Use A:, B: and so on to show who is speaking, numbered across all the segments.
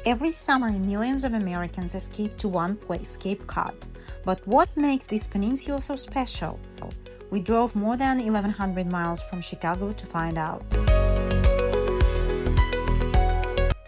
A: Every summer, millions of Americans escape to one place, Cape Cod. But what makes this peninsula so special? We drove more than 1,100 miles from Chicago to find out.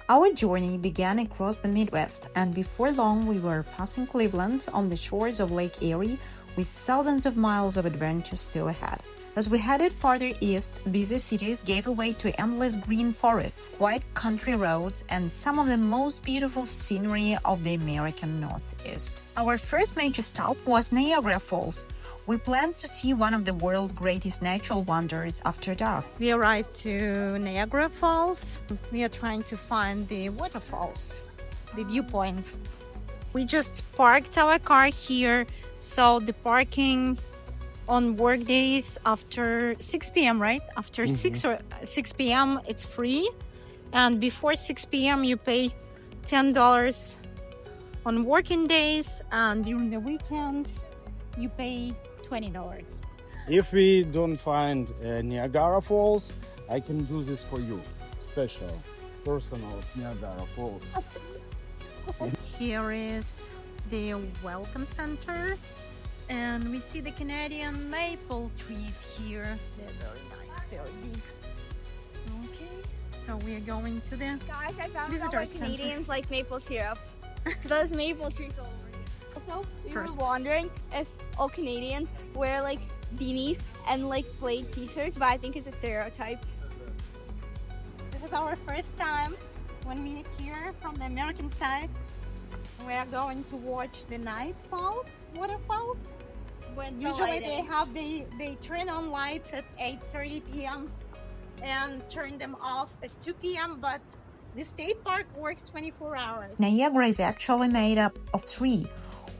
A: Our journey began across the Midwest, and before long we were passing Cleveland on the shores of Lake Erie with thousands of miles of adventure still ahead. As we headed farther east, busy cities gave way to endless green forests, quiet country roads, and some of the most beautiful scenery of the American Northeast. Our first major stop was Niagara Falls. We planned to see one of the world's greatest natural wonders after dark. We arrived to Niagara Falls. We are trying to find the waterfalls, the viewpoint. We just parked our car here, so the parking on work days after 6 p.m., right? After 6 p.m. it's free, and before 6 p.m. you pay $10 on working days, and during the weekends you pay $20.
B: If we don't find Niagara Falls, I can do this for you. Special, personal Niagara Falls.
A: Here is the welcome center, and we see the Canadian maple trees here. They're very nice, very big. Okay, so we are going to the
C: Guys, I found
A: visitor
C: out why Canadians like maple syrup. There's maple trees all over here. Also, we were wondering if all Canadians wear like beanies and like plaid t-shirts, but I think it's a stereotype.
A: This is our first time when we are here from the American side. We are going to watch the night falls, waterfalls. Usually they turn on lights at 8:30 p.m. and turn them off at 2 p.m. but the state park works 24 hours. Niagara is actually made up of three: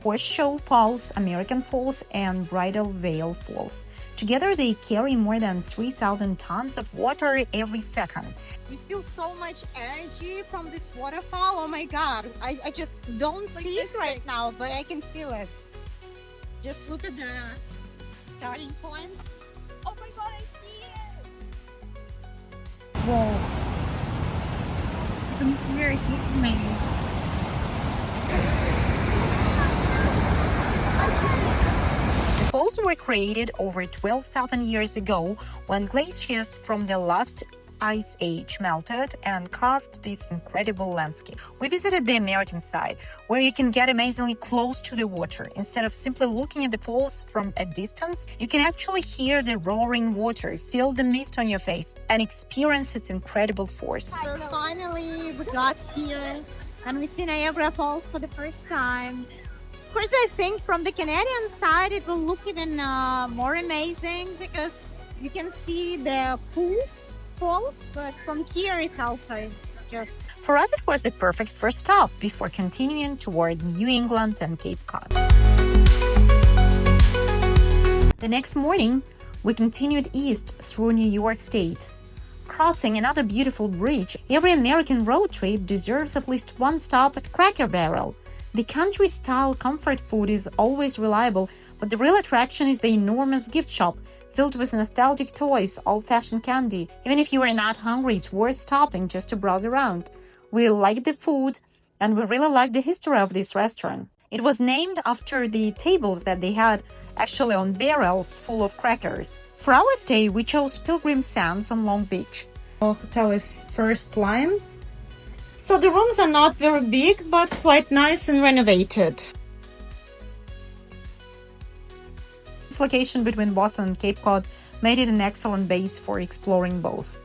A: Horseshoe Falls, American Falls, and Bridal Veil Falls. Together they carry more than 3,000 tons of water every second. We feel so much energy from this waterfall. Oh my god, I just don't see it right now, but I can feel it. Just look at the starting point. Oh my god, I see it! Whoa. From here it hits me. The falls were created over 12,000 years ago when glaciers from the last ice age melted and carved this incredible landscape. We visited the American side, where you can get amazingly close to the water. Instead of simply looking at the falls from a distance, you can actually hear the roaring water, feel the mist on your face, and experience its incredible force. So finally we got here and we see Niagara Falls for the first time. Of course, I think from the Canadian side it will look even more amazing because you can see the pool falls, but from here it's just... For us it was the perfect first stop before continuing toward New England and Cape Cod. The next morning, we continued east through New York State. Crossing another beautiful bridge, every American road trip deserves at least one stop at Cracker Barrel. The country-style comfort food is always reliable, but the real attraction is the enormous gift shop, filled with nostalgic toys, old-fashioned candy. Even if you are not hungry, it's worth stopping just to browse around. We liked the food, and we really liked the history of this restaurant. It was named after the tables that they had actually on barrels full of crackers. For our stay, we chose Pilgrim Sands on Long Beach. Our hotel is first line. So the rooms are not very big, but quite nice and renovated. This location between Boston and Cape Cod made it an excellent base for exploring both.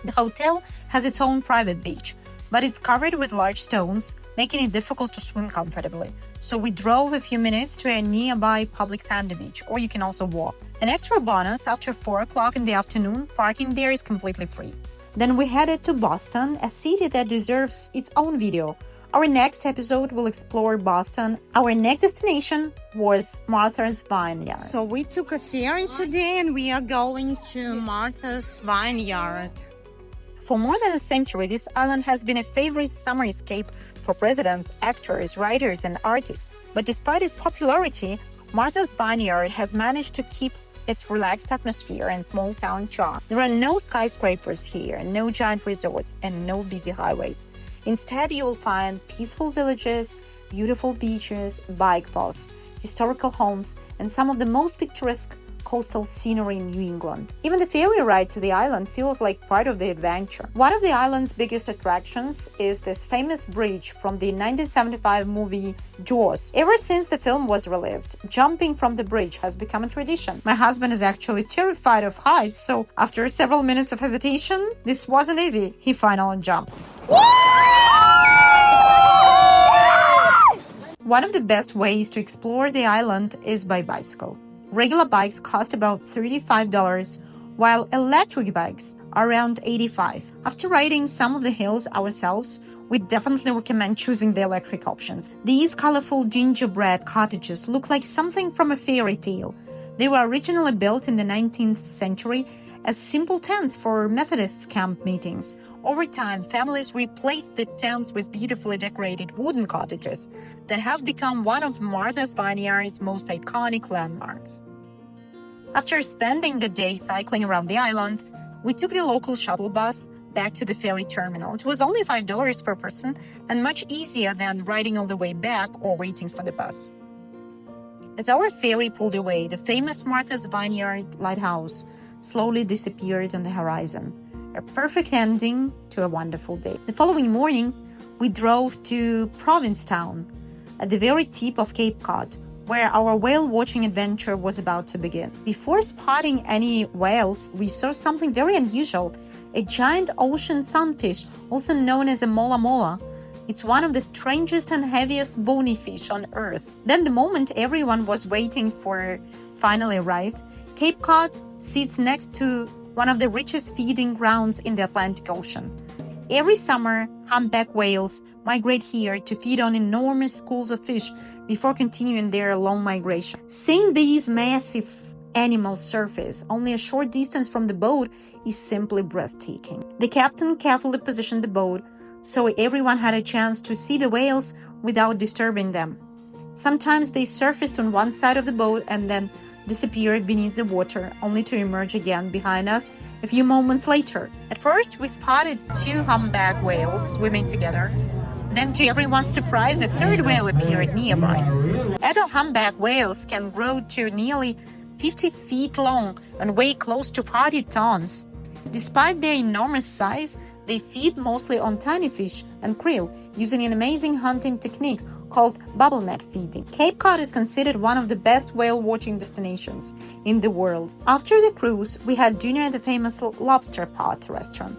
A: The hotel has its own private beach, but it's covered with large stones, making it difficult to swim comfortably. So we drove a few minutes to a nearby public sandy beach, or you can also walk. An extra bonus, after 4 o'clock in the afternoon, parking there is completely free. Then we headed to Boston, a city that deserves its own video. Our next episode will explore Boston. Our next destination was Martha's Vineyard. So we took a ferry today and we are going to Martha's Vineyard. For more than a century, this island has been a favorite summer escape for presidents, actors, writers, and artists. But despite its popularity, Martha's Vineyard has managed to keep its relaxed atmosphere and small-town charm. There are no skyscrapers here, no giant resorts, and no busy highways. Instead, you will find peaceful villages, beautiful beaches, bike paths, historical homes, and some of the most picturesque coastal scenery in New England. Even the ferry ride to the island feels like part of the adventure. One of the island's biggest attractions is this famous bridge from the 1975 movie Jaws. Ever since the film was released, jumping from the bridge has become a tradition. My husband is actually terrified of heights, so after several minutes of hesitation, this wasn't easy. He finally jumped. One of the best ways to explore the island is by bicycle. Regular bikes cost about $35, while electric bikes are around $85. After riding some of the hills ourselves, we definitely recommend choosing the electric options. These colorful gingerbread cottages look like something from a fairy tale. They were originally built in the 19th century as simple tents for Methodist camp meetings. Over time, families replaced the tents with beautifully decorated wooden cottages that have become one of Martha's Vineyard's most iconic landmarks. After spending the day cycling around the island, we took the local shuttle bus back to the ferry terminal. It was only $5 per person and much easier than riding all the way back or waiting for the bus. As our ferry pulled away, the famous Martha's Vineyard lighthouse slowly disappeared on the horizon. A perfect ending to a wonderful day. The following morning, we drove to Provincetown, at the very tip of Cape Cod, where our whale watching adventure was about to begin. Before spotting any whales, we saw something very unusual, a giant ocean sunfish, also known as a mola mola. It's one of the strangest and heaviest bony fish on Earth. Then the moment everyone was waiting for finally arrived, Cape Cod sits next to one of the richest feeding grounds in the Atlantic Ocean. Every summer, humpback whales migrate here to feed on enormous schools of fish before continuing their long migration. Seeing these massive animals surface only a short distance from the boat is simply breathtaking. The captain carefully positioned the boat so everyone had a chance to see the whales without disturbing them. Sometimes they surfaced on one side of the boat and then disappeared beneath the water, only to emerge again behind us a few moments later. At first, we spotted two humpback whales swimming together. Then, to everyone's surprise, a third whale appeared nearby. Adult humpback whales can grow to nearly 50 feet long and weigh close to 40 tons. Despite their enormous size, they feed mostly on tiny fish and krill, using an amazing hunting technique called bubble net feeding. Cape Cod is considered one of the best whale watching destinations in the world. After the cruise, we had dinner at the famous Lobster Pot restaurant.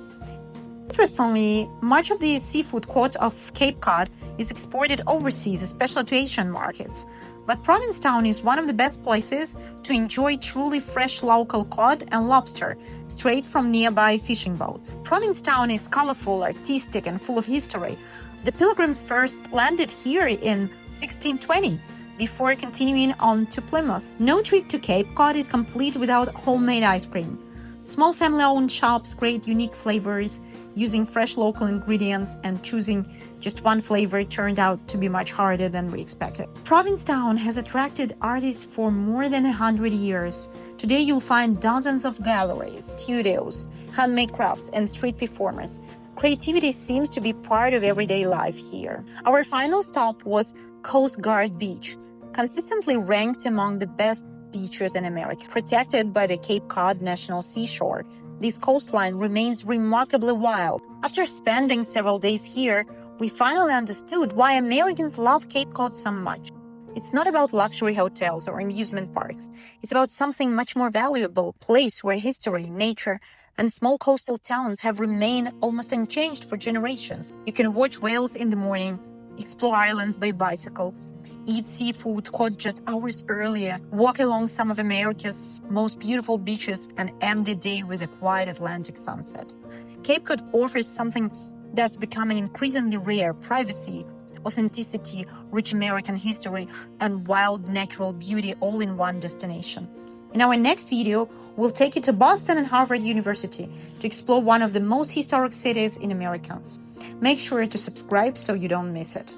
A: Interestingly, much of the seafood caught of Cape Cod is exported overseas, especially to Asian markets. But Provincetown is one of the best places to enjoy truly fresh local cod and lobster straight from nearby fishing boats. Provincetown is colorful, artistic, and full of history. The Pilgrims first landed here in 1620 before continuing on to Plymouth. No trip to Cape Cod is complete without homemade ice cream. Small family-owned shops create unique flavors using fresh local ingredients, and choosing just one flavor turned out to be much harder than we expected. Provincetown has attracted artists for more than 100 years. Today you'll find dozens of galleries, studios, handmade crafts, and street performers. Creativity seems to be part of everyday life here. Our final stop was Coast Guard Beach, consistently ranked among the best beaches in America. Protected by the Cape Cod National Seashore, this coastline remains remarkably wild. After spending several days here, we finally understood why Americans love Cape Cod so much. It's not about luxury hotels or amusement parks. It's about something much more valuable, a place where history, nature, and small coastal towns have remained almost unchanged for generations. You can watch whales in the morning, explore islands by bicycle, eat seafood caught just hours earlier, walk along some of America's most beautiful beaches, and end the day with a quiet Atlantic sunset. Cape Cod offers something that's becoming increasingly rare: privacy, authenticity, rich American history, and wild natural beauty all in one destination. In our next video, we'll take you to Boston and Harvard University to explore one of the most historic cities in America. Make sure to subscribe so you don't miss it.